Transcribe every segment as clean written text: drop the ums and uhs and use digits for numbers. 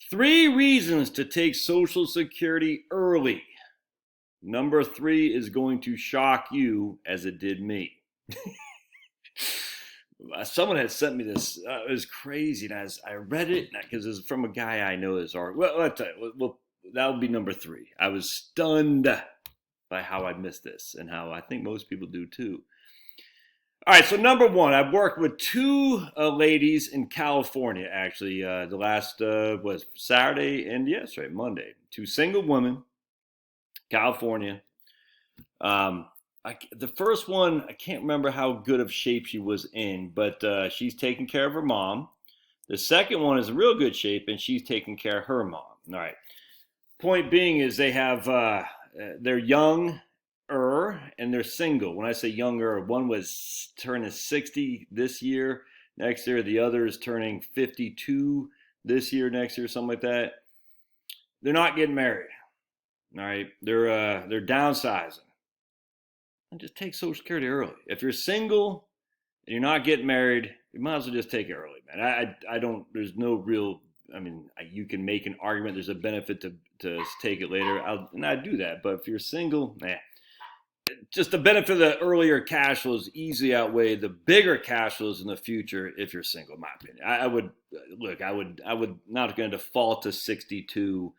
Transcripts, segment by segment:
3 reasons to take Social Security early. Number 3 is going to shock you as it did me. Someone had sent me this. It was crazy, and as I read it, because it's from a guy I know is art. Well, I'll tell you, that would be number 3. I was stunned by how I missed this, and how I think most people do too. All right, so number 1, I've worked with 2 ladies in California, actually. The last was Saturday and yesterday, Monday. 2 single women, California. The first one, I can't remember how good of shape she was in, but she's taking care of her mom. The second one is in real good shape, and she's taking care of her mom. All right. Point being is they have, they're younger and they're single. When I say younger, one was turning 60 this year. Next year, the other is turning 52 this year, next year, something like that. They're not getting married. All right. They're downsizing. And just take Social Security early. If you're single and you're not getting married, you might as well just take it early, man. I don't, there's no real, you can make an argument there's a benefit to take it later, and I do that. But if you're single, just the benefit of the earlier cash flows easily outweigh the bigger cash flows in the future if you're single, in my opinion. I would not going to default to 62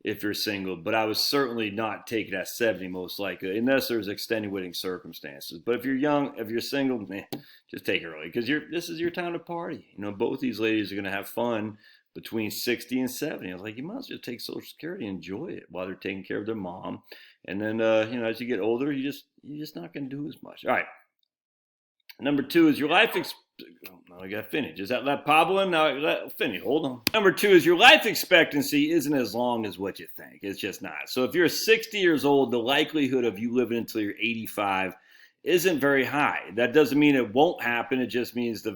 if you're single, but I was certainly not taking at 70 most likely, unless there's extenuating circumstances. But if you're young, if you're single, just take it early, because this is your time to party. Both these ladies are going to have fun between 60 and 70. I was like, you might as well just take Social Security and enjoy it while they're taking care of their mom. And then, as you get older, you're just not going to do as much. All right. Number 2 is your life I got to finish. Is that Pablo? No, finish. Hold on. Number 2 is your life expectancy isn't as long as what you think. It's just not. So if you're 60 years old, the likelihood of you living until you're 85 isn't very high. That doesn't mean it won't happen. It just means a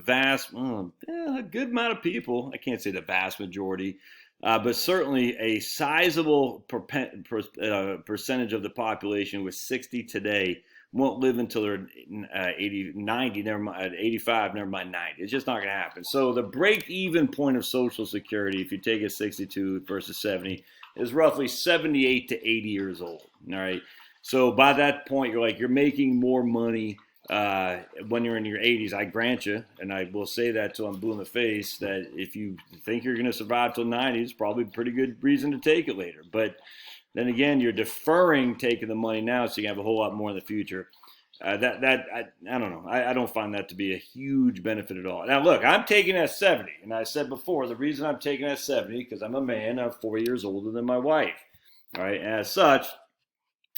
good amount of people, I can't say the vast majority, but certainly a sizable percentage of the population with 60 today won't live until they're 80, 90, never mind, 85, never mind 90. It's just not going to happen. So the break-even point of Social Security, if you take it 62 versus 70, is roughly 78 to 80 years old. All right. So by that point, you're making more money when you're in your 80s. I grant you, and I will say that till I'm blue in the face, that if you think you're going to survive till 90, it's probably a pretty good reason to take it later. But then again, you're deferring taking the money now, so you have a whole lot more in the future. I don't know. I don't find that to be a huge benefit at all. Now, look, I'm taking at 70, and I said before, the reason I'm taking at 70 because I'm a man. I'm 4 years older than my wife. All right, and as such,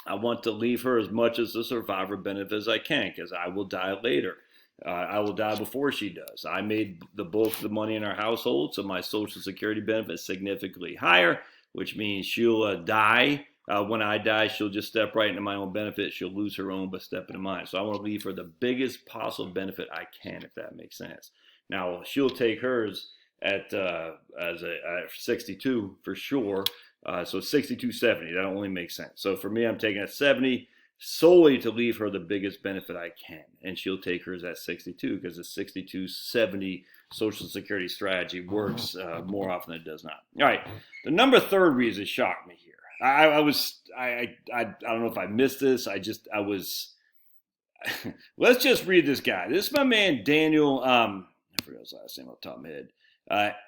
I want to leave her as much as a survivor benefit as I can, because I will die later. I will die before she does. I made the bulk of the money in our household, so my Social Security benefit is significantly higher, which means she'll die. When I die, she'll just step right into my own benefit. She'll lose her own, but step into mine. So I want to leave her the biggest possible benefit I can, if that makes sense. Now, she'll take hers at 62 for sure. So 62.70, that only makes sense. So for me, I'm taking at 70 solely to leave her the biggest benefit I can. And she'll take hers at 62 because the 62.70 Social Security strategy works more often than it does not. All right. The number 3rd reason shocked me here. I don't know if I missed this. Let's just read this guy. This is my man, Daniel, I forgot his last name off the top of my head.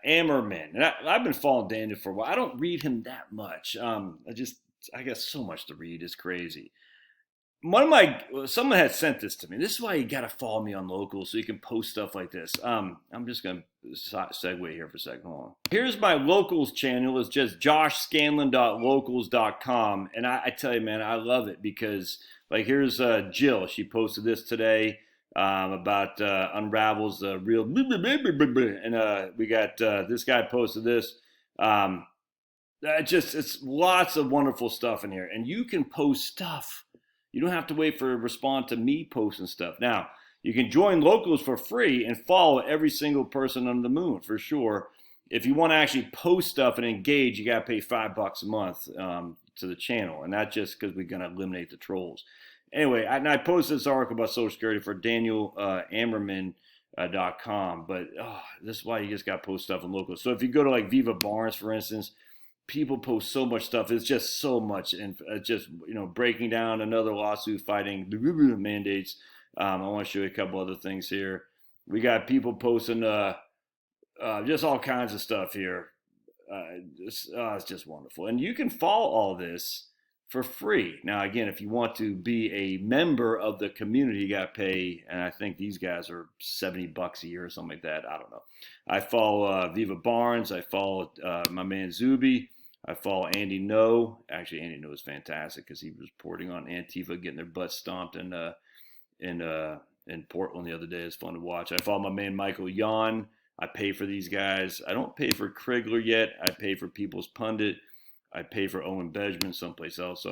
Ammerman. And I've been following Daniel for a while. I don't read him that much. I got so much to read. It's crazy. Someone had sent this to me. This is why you got to follow me on Locals so you can post stuff like this. I'm just going to segue here for a second. Hold on. Here's my Locals channel. It's just joshscanlon.locals.com. And I tell you, man, I love it because, here's Jill. She posted this today about unravels the real. And we got this guy posted this. It's lots of wonderful stuff in here. And you can post stuff. You don't have to wait for a response to me posting stuff. Now, you can join Locals for free and follow every single person under the moon, for sure. If you want to actually post stuff and engage, you got to pay $5 a month to the channel. And not just because we're going to eliminate the trolls. Anyway, I posted this article about Social Security for Daniel Ammerman. .com. But this is why you just got to post stuff in local. So if you go to like Viva Barnes, for instance, people post so much stuff. It's just so much, and just breaking down another lawsuit fighting the mandates. I want to show you a couple other things here. We got people posting just all kinds of stuff here. It's just wonderful, and you can follow all this for free. Now, again, if you want to be a member of the community, you got to pay, and I think these guys are $70 a year or something like that. I don't know. I follow Viva Barnes. I follow my man Zuby. I follow Andy No. Actually, Andy No is fantastic because he was reporting on Antifa getting their butts stomped in Portland the other day. It's fun to watch. I follow my man Michael Yon. I pay for these guys. I don't pay for Krigler yet. I pay for People's Pundit. I pay for Owen Benjamin someplace else, so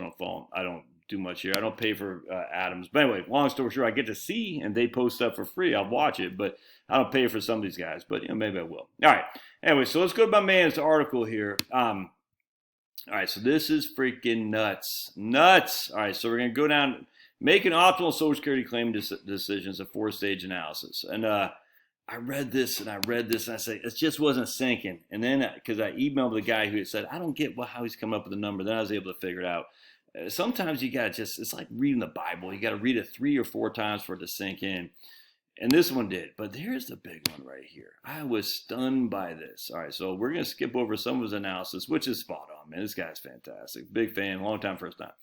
I don't do much here. I don't pay for Adams. But anyway, long story short, I get to see, and they post stuff for free. I'll watch it, but I don't pay for some of these guys. But maybe I will. All right. Anyway, so let's go to my man's article here. All right, so this is freaking nuts. Nuts. All right, so we're going to go down, making optimal Social Security claim decisions, a 4-stage analysis. And I read this and I said, it just wasn't sinking. And then, because I emailed the guy who said, I don't get how he's come up with the number. Then I was able to figure it out. Sometimes you got to it's like reading the Bible. You got to read it 3 or 4 times for it to sink in. And this one did. But here's the big one right here. I was stunned by this. All right, so we're going to skip over some of his analysis, which is spot on, man. This guy's fantastic. Big fan, long time, first time.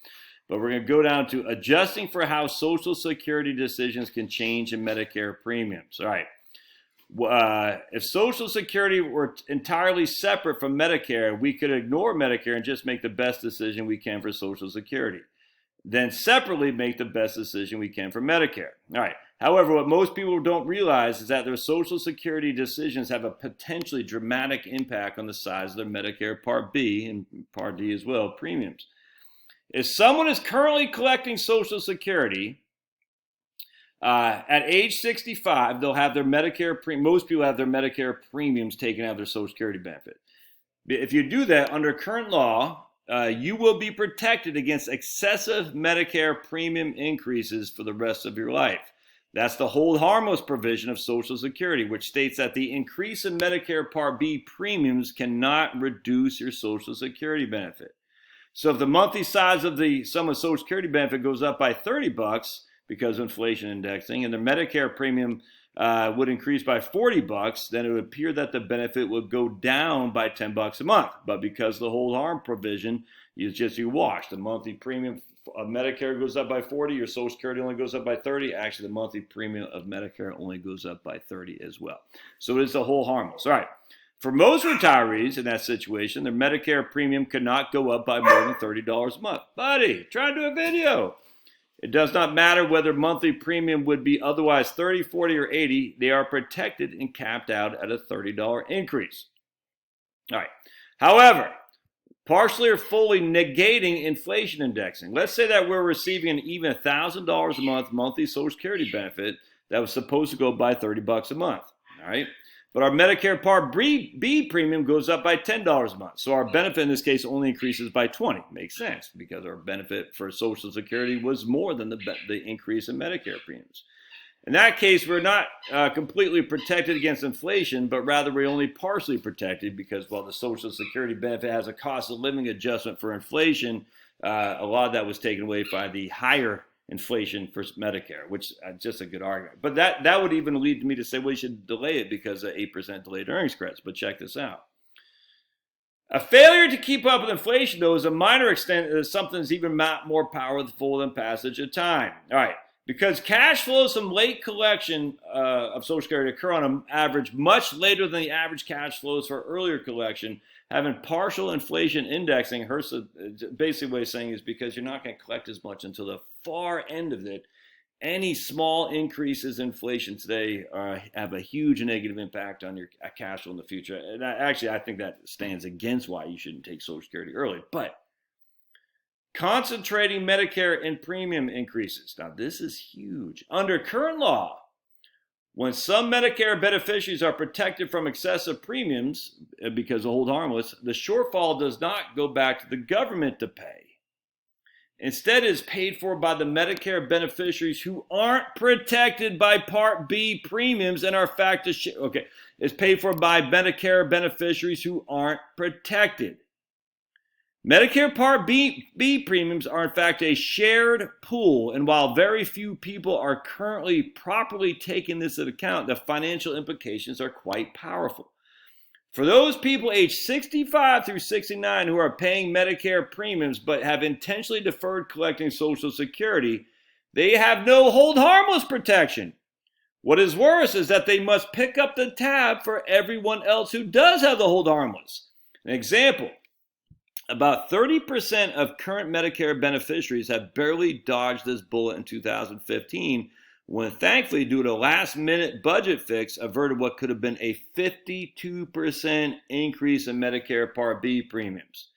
But we're going to go down to adjusting for how Social Security decisions can change in Medicare premiums. All right. If Social Security were entirely separate from Medicare, we could ignore Medicare and just make the best decision we can for Social Security. Then separately make the best decision we can for Medicare. All right. However, what most people don't realize is that their Social Security decisions have a potentially dramatic impact on the size of their Medicare Part B and Part D as well premiums. If someone is currently collecting Social Security, at age 65, they'll have their Medicare most people have their Medicare premiums taken out of their Social Security benefit. If you do that under current law, you will be protected against excessive Medicare premium increases for the rest of your life. That's the hold harmless provision of Social Security, which states that the increase in Medicare Part B premiums cannot reduce your Social Security benefit. So if the monthly size of the sum of Social Security benefit goes up by $30 because of inflation indexing, and the Medicare premium would increase by $40, then it would appear that the benefit would go down by $10 a month. But because the hold harm provision is just you wash, the monthly premium of Medicare goes up by 40, your Social Security only goes up by 30. Actually, the monthly premium of Medicare only goes up by 30 as well. So it's a whole harmless. All right. For most retirees in that situation, their Medicare premium could not go up by more than $30 a month. Buddy, try to do a video. It does not matter whether monthly premium would be otherwise 30, 40, or 80. They are protected and capped out at a $30 increase. All right. However, partially or fully negating inflation indexing. Let's say that we're receiving an even $1,000 a month monthly Social Security benefit that was supposed to go by $30 a month. All right. But our Medicare Part B premium goes up by $10 a month. So our benefit in this case only increases by $20. Makes sense because our benefit for Social Security was more than the increase in Medicare premiums. In that case, we're not completely protected against inflation, but rather we're only partially protected because while the Social Security benefit has a cost of living adjustment for inflation, a lot of that was taken away by the higher inflation for Medicare, which is just a good argument. But that would even lead me to say, well, you should delay it because of 8% delayed earnings credits. But check this out. A failure to keep up with inflation, though, is a minor extent of something that's even more powerful than passage of time. All right. Because cash flows from late collection of Social Security occur on an average much later than the average cash flows for earlier collection, having partial inflation indexing hurts. Basically what he's saying is because you're not going to collect as much until the far end of it. Any small increases in inflation today have a huge negative impact on your cash flow in the future. And I think that stands against why you shouldn't take Social Security early. But concentrating Medicare in premium increases. Now, this is huge. Under current law, when some Medicare beneficiaries are protected from excessive premiums because of hold harmless, the shortfall does not go back to the government to pay. Instead, it is paid for by the Medicare beneficiaries who aren't protected by Part B premiums and are it's paid for by Medicare beneficiaries who aren't protected. Medicare Part B premiums are in fact a shared pool, and while very few people are currently properly taking this into account, the financial implications are quite powerful. For those people aged 65 through 69 who are paying Medicare premiums but have intentionally deferred collecting Social Security, they have no hold harmless protection. What is worse is that they must pick up the tab for everyone else who does have the hold harmless. An example. About 30% of current Medicare beneficiaries have barely dodged this bullet in 2015, when thankfully, due to a last-minute budget fix, averted what could have been a 52% increase in Medicare Part B premiums.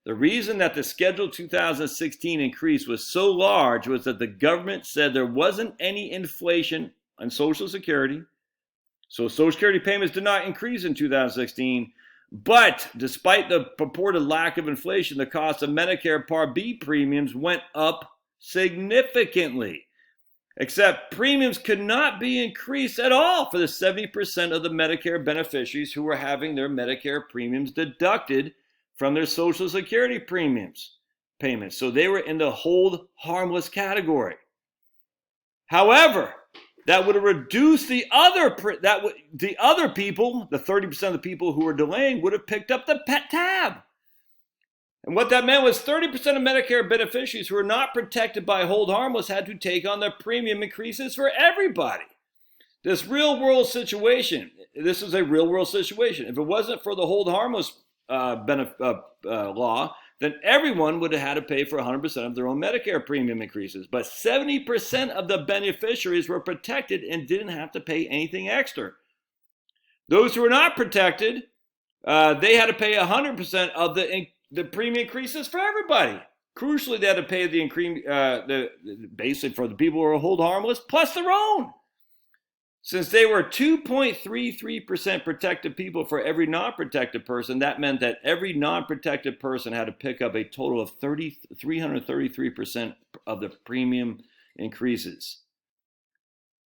The reason that the scheduled 2016 increase was so large was that the government said there wasn't any inflation on Social Security, so Social Security payments did not increase in 2016. But despite the purported lack of inflation, the cost of Medicare Part B premiums went up significantly. Except premiums could not be increased at all for the 70% of the Medicare beneficiaries who were having their Medicare premiums deducted from their Social Security payments. So they were in the hold harmless category. However, that would have reduced the other people, the 30% of the people who were delaying, would have picked up the tab. And what that meant was 30% of Medicare beneficiaries who were not protected by hold harmless had to take on the premium increases for everybody. This is a real world situation. If it wasn't for the hold harmless law, then everyone would have had to pay for 100% of their own Medicare premium increases. But 70% of the beneficiaries were protected and didn't have to pay anything extra. Those who were not protected, they had to pay 100% of the premium increases for everybody. Crucially, they had to pay basically for the people who are hold harmless plus their own. Since they were 2.33% protected people for every non-protected person, that meant that every non-protected person had to pick up a total of 333% of the premium increases.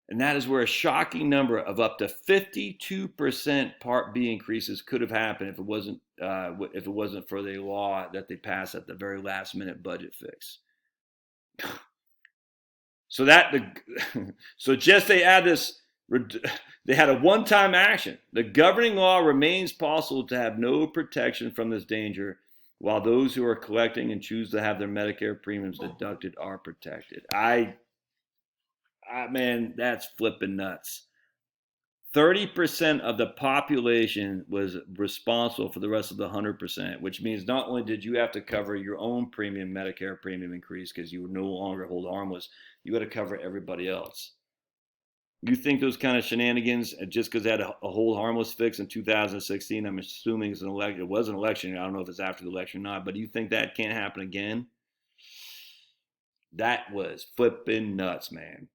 And that is where a shocking number of up to 52% Part B increases could have happened if it wasn't for the law that they passed at the very last minute budget fix. So they had a one-time action. The governing law remains possible to have no protection from this danger, while those who are collecting and choose to have their Medicare premiums deducted are protected. Man, that's flipping nuts. 30% of the population was responsible for the rest of the 100%, which means not only did you have to cover your own Medicare premium increase because you were no longer hold harmless, you had to cover everybody else. You think those kind of shenanigans, just because they had a hold harmless fix in 2016, I'm assuming it was an election. I don't know if it's after the election or not, but you think that can't happen again? That was flipping nuts, man.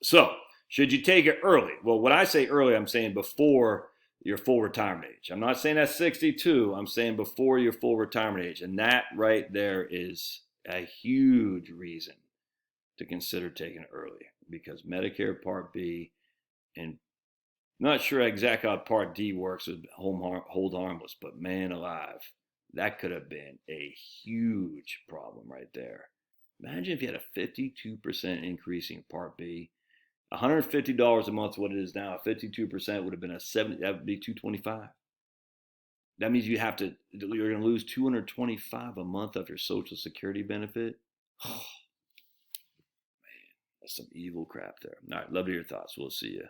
So, should you take it early? Well, when I say early, I'm saying before your full retirement age. I'm not saying at 62. I'm saying before your full retirement age. And that right there is a huge reason to consider taking it early, because Medicare Part B, and not sure exactly how Part D works with hold harmless, but man alive, that could have been a huge problem right there. Imagine if you had a 52% increase in Part B. $150 a month is what it is now. 52% would have been that would be $225. That means you're going to lose $225 a month of your Social Security benefit. Oh, man, that's some evil crap there. All right, love to hear your thoughts. We'll see you.